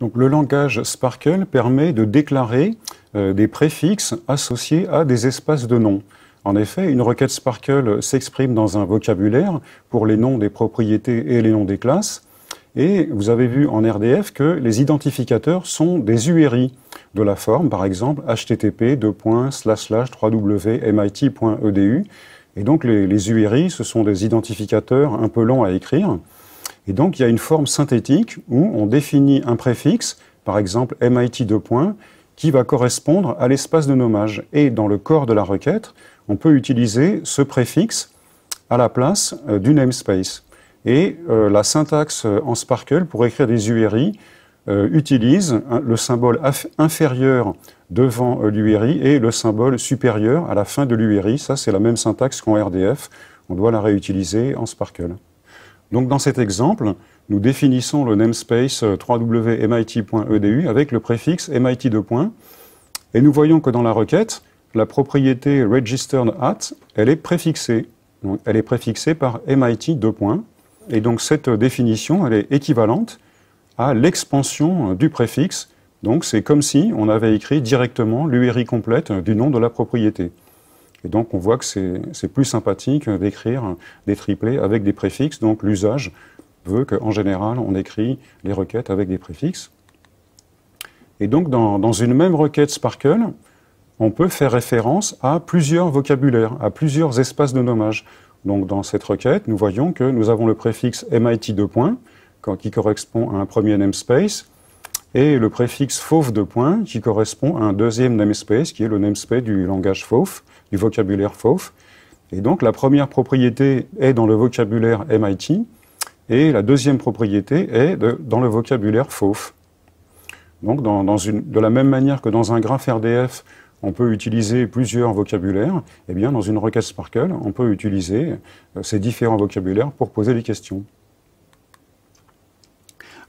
Donc, le langage Sparkle permet de déclarer des préfixes associés à des espaces de noms. En effet, une requête Sparkle s'exprime dans un vocabulaire pour les noms des propriétés et les noms des classes. Et vous avez vu en RDF que les identificateurs sont des URI de la forme, par exemple, http://www.mit.edu. Et donc, les URI, ce sont des identificateurs un peu longs à écrire. Et donc, il y a une forme synthétique où on définit un préfixe, par exemple MIT : qui va correspondre à l'espace de nommage. Et dans le corps de la requête, on peut utiliser ce préfixe à la place du namespace. Et la syntaxe en Sparkle, pour écrire des URI, utilise le symbole inférieur devant l'URI et le symbole supérieur à la fin de l'URI. Ça, c'est la même syntaxe qu'en RDF. On doit la réutiliser en Sparkle. Donc, dans cet exemple, nous définissons le namespace www.mit.edu avec le préfixe MIT : et nous voyons que dans la requête, la propriété registered at, elle est préfixée. Donc, elle est préfixée par MIT : et donc cette définition, elle est équivalente à l'expansion du préfixe. Donc c'est comme si on avait écrit directement l'URI complète du nom de la propriété. Et donc on voit que c'est plus sympathique d'écrire des triplets avec des préfixes. Donc l'usage veut qu'en général on écrit les requêtes avec des préfixes. Et donc dans une même requête Sparkle, on peut faire référence à plusieurs vocabulaires, à plusieurs espaces de nommage. Donc dans cette requête, nous voyons que nous avons le préfixe MIT : qui correspond à un premier namespace, et le préfixe fauve : qui correspond à un deuxième namespace, qui est le namespace du langage fauve, du vocabulaire fauve. Et donc la première propriété est dans le vocabulaire MIT, et la deuxième propriété est dans le vocabulaire fauve. Donc de la même manière que dans un graphe RDF, on peut utiliser plusieurs vocabulaires, eh bien dans une requête Sparkle, on peut utiliser ces différents vocabulaires pour poser des questions.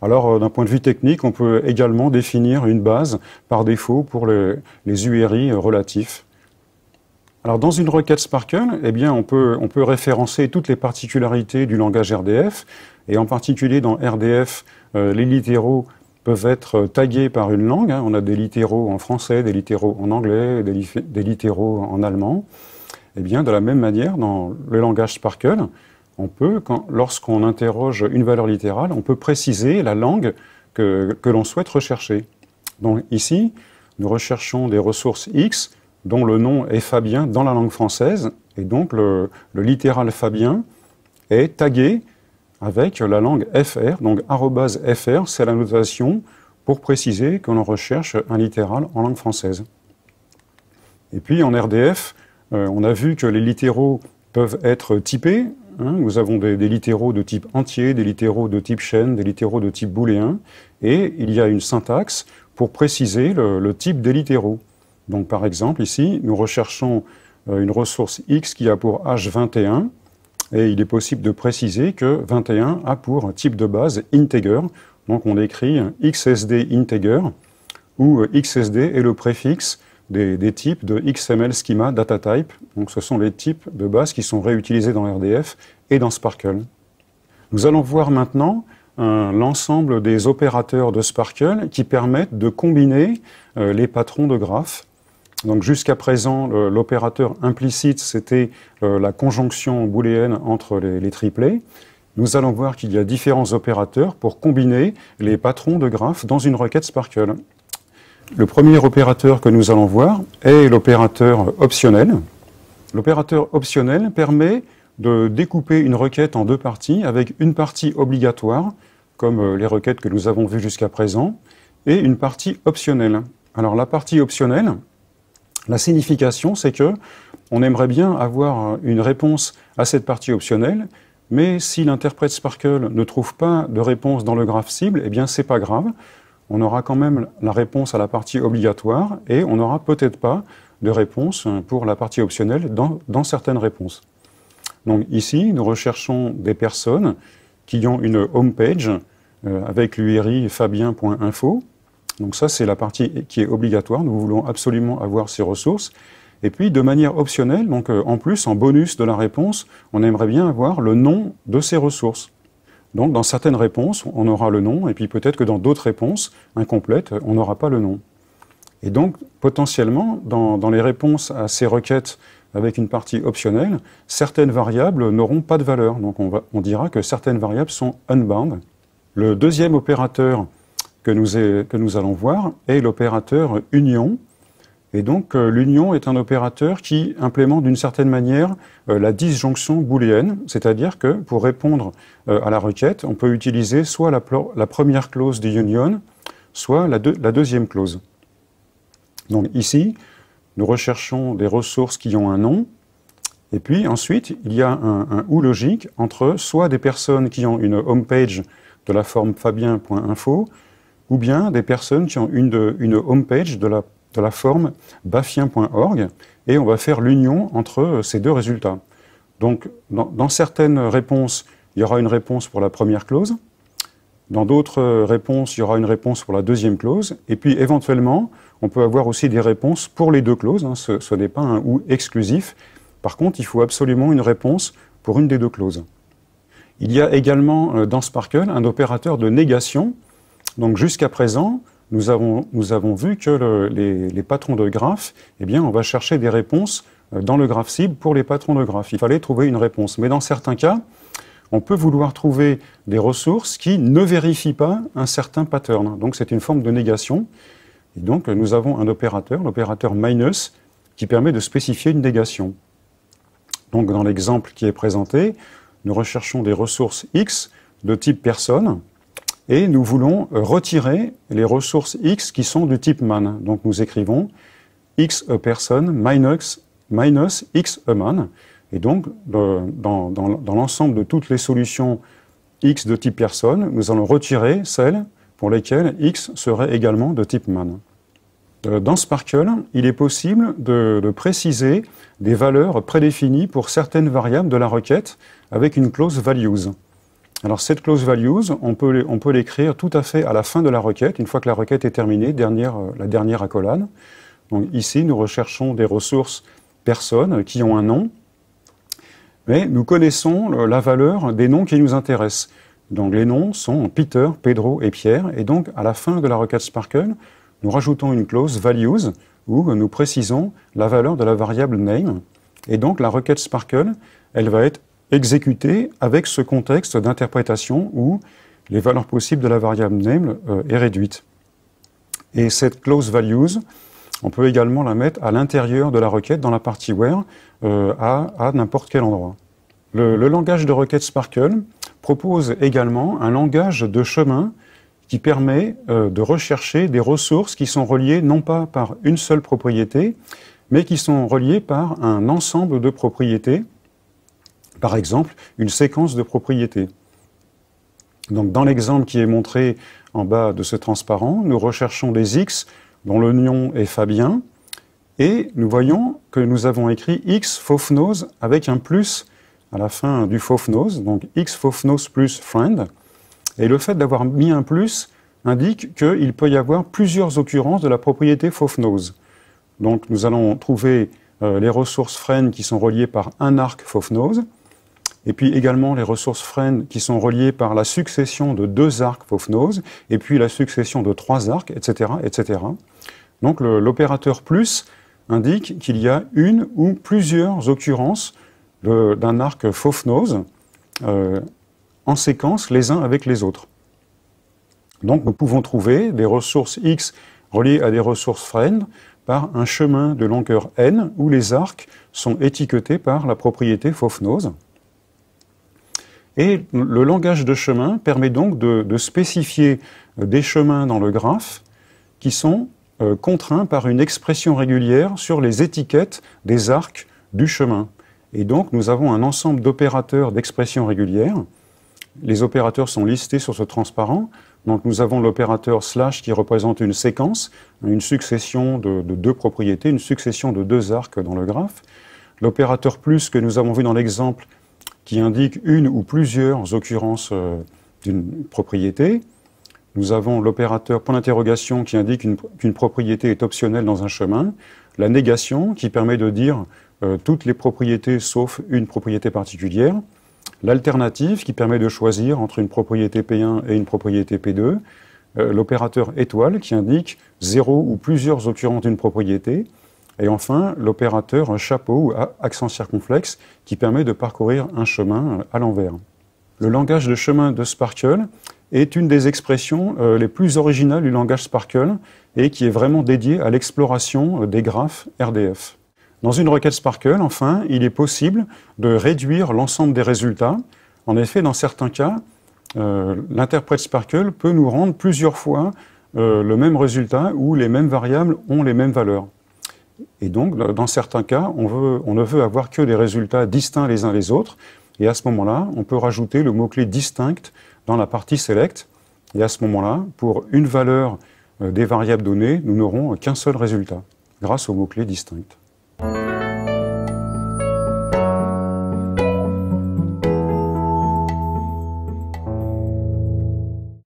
Alors, d'un point de vue technique, on peut également définir une base par défaut pour les URI relatifs. Alors, dans une requête Sparkle, eh bien, on peut référencer toutes les particularités du langage RDF, et en particulier dans RDF, les littéraux peuvent être tagués par une langue. On a des littéraux en français, des littéraux en anglais, des littéraux en allemand. Eh bien, de la même manière, dans le langage Sparkle, on peut, lorsqu'on interroge une valeur littérale, on peut préciser la langue que l'on souhaite rechercher. Donc ici, nous recherchons des ressources X dont le nom est Fabien dans la langue française, et donc le littéral Fabien est tagué avec la langue FR, donc @FR, c'est la notation pour préciser que l'on recherche un littéral en langue française. Et puis en RDF, on a vu que les littéraux peuvent être typés. Nous avons des littéraux de type entier, des littéraux de type chaîne, des littéraux de type booléen, et il y a une syntaxe pour préciser le type des littéraux. Donc par exemple ici, nous recherchons une ressource X qui a pour H21, et il est possible de préciser que 21 a pour type de base integer. Donc on écrit XSD integer, où XSD est le préfixe des types de XML schema data type. Donc ce sont les types de base qui sont réutilisés dans RDF et dans Sparkle. Nous allons voir maintenant l'ensemble des opérateurs de Sparkle qui permettent de combiner les patrons de graphes. Donc jusqu'à présent, l'opérateur implicite, c'était la conjonction booléenne entre les triplets. Nous allons voir qu'il y a différents opérateurs pour combiner les patrons de graphes dans une requête Sparkle. Le premier opérateur que nous allons voir est l'opérateur optionnel. L'opérateur optionnel permet de découper une requête en deux parties, avec une partie obligatoire, comme les requêtes que nous avons vues jusqu'à présent, et une partie optionnelle. Alors la partie optionnelle, la signification, c'est que on aimerait bien avoir une réponse à cette partie optionnelle, mais si l'interprète Sparkle ne trouve pas de réponse dans le graphe cible, eh bien c'est pas grave. On aura quand même la réponse à la partie obligatoire et on n'aura peut-être pas de réponse pour la partie optionnelle dans certaines réponses. Donc ici, nous recherchons des personnes qui ont une home page avec l'URI fabien.info. Donc ça, c'est la partie qui est obligatoire. Nous voulons absolument avoir ces ressources. Et puis, de manière optionnelle, donc en plus, en bonus de la réponse, on aimerait bien avoir le nom de ces ressources. Donc dans certaines réponses, on aura le nom, et puis peut-être que dans d'autres réponses incomplètes, on n'aura pas le nom. Et donc potentiellement, dans les réponses à ces requêtes avec une partie optionnelle, certaines variables n'auront pas de valeur. Donc on dira que certaines variables sont unbound. Le deuxième opérateur que nous allons voir est l'opérateur union. Et donc l'union est un opérateur qui implémente d'une certaine manière la disjonction booléenne, c'est-à-dire que pour répondre à la requête, on peut utiliser soit la première clause de union, soit la deuxième clause. Donc ici, nous recherchons des ressources qui ont un nom, et puis ensuite, il y a un ou logique entre soit des personnes qui ont une homepage de la forme fabien.info, ou bien des personnes qui ont une homepage de la forme bafien.org, et on va faire l'union entre ces deux résultats. Donc, dans certaines réponses, il y aura une réponse pour la première clause, dans d'autres réponses, il y aura une réponse pour la deuxième clause, et puis éventuellement, on peut avoir aussi des réponses pour les deux clauses, hein, ce n'est pas un ou exclusif. Par contre, il faut absolument une réponse pour une des deux clauses. Il y a également dans Sparkle un opérateur de négation. Donc jusqu'à présent, nous avons vu que les patrons de graphes, eh bien, on va chercher des réponses dans le graphe cible pour les patrons de graphes. Il fallait trouver une réponse. Mais dans certains cas, on peut vouloir trouver des ressources qui ne vérifient pas un certain pattern. Donc c'est une forme de négation. Et donc nous avons un opérateur, l'opérateur minus, qui permet de spécifier une négation. Donc dans l'exemple qui est présenté, nous recherchons des ressources X de type personne, et nous voulons retirer les ressources X qui sont du type man. Donc nous écrivons X a person minus X a man. Et donc dans l'ensemble de toutes les solutions X de type personne, nous allons retirer celles pour lesquelles X serait également de type man. Dans Sparkle, il est possible de préciser des valeurs prédéfinies pour certaines variables de la requête avec une clause values. Alors cette clause values, on peut l'écrire tout à fait à la fin de la requête, une fois que la requête est terminée, la dernière accolade. Donc ici, nous recherchons des ressources personnes qui ont un nom, mais nous connaissons la valeur des noms qui nous intéressent. Donc les noms sont Peter, Pedro et Pierre, et donc à la fin de la requête Sparkle, nous rajoutons une clause values où nous précisons la valeur de la variable name, et donc la requête Sparkle, elle va être exécutée avec ce contexte d'interprétation où les valeurs possibles de la variable name est réduite. Et cette clause values, on peut également la mettre à l'intérieur de la requête dans la partie where à n'importe quel endroit. Le langage de requête Sparkle propose également un langage de chemin qui permet de rechercher des ressources qui sont reliées non pas par une seule propriété, mais qui sont reliées par un ensemble de propriétés, par exemple une séquence de propriétés. Donc dans l'exemple qui est montré en bas de ce transparent, nous recherchons des X dont le nom est Fabien, et nous voyons que nous avons écrit X Fofnose avec un plus à la fin du Fofnose, donc X Fofnose plus friend. Et le fait d'avoir mis un plus indique qu'il peut y avoir plusieurs occurrences de la propriété Fofnose. Donc nous allons trouver les ressources friend qui sont reliées par un arc Fofnose, et puis également les ressources friend qui sont reliées par la succession de deux arcs Fofnose, et puis la succession de trois arcs, etc. etc. Donc l'opérateur plus indique qu'il y a une ou plusieurs occurrences d'un arc Fofnose en séquence les uns avec les autres. Donc nous pouvons trouver des ressources X reliées à des ressources friend par un chemin de longueur n où les arcs sont étiquetés par la propriété Fofnose. Et le langage de chemin permet donc de spécifier des chemins dans le graphe qui sont contraints par une expression régulière sur les étiquettes des arcs du chemin. Et donc nous avons un ensemble d'opérateurs d'expression régulière. Les opérateurs sont listés sur ce transparent. Donc nous avons l'opérateur slash qui représente une séquence, une succession de deux propriétés, une succession de deux arcs dans le graphe. L'opérateur plus que nous avons vu dans l'exemple qui indique une ou plusieurs occurrences d'une propriété. Nous avons l'opérateur point d'interrogation qui indique qu'une propriété est optionnelle dans un chemin. La négation qui permet de dire toutes les propriétés sauf une propriété particulière. l'alternative qui permet de choisir entre une propriété P1 et une propriété P2, l'opérateur étoile qui indique 0 ou plusieurs occurrences d'une propriété, et enfin l'opérateur chapeau ou accent circonflexe qui permet de parcourir un chemin à l'envers. Le langage de chemin de Sparkle est une des expressions les plus originales du langage Sparkle et qui est vraiment dédiée à l'exploration des graphes RDF. Dans une requête Sparkle, enfin, il est possible de réduire l'ensemble des résultats. En effet, dans certains cas, l'interprète Sparkle peut nous rendre plusieurs fois le même résultat où les mêmes variables ont les mêmes valeurs. Et donc, dans certains cas, on ne veut avoir que des résultats distincts les uns les autres. Et à ce moment-là, on peut rajouter le mot-clé distinct dans la partie select. Et à ce moment-là, pour une valeur des variables données, nous n'aurons qu'un seul résultat grâce au mot-clé distinct.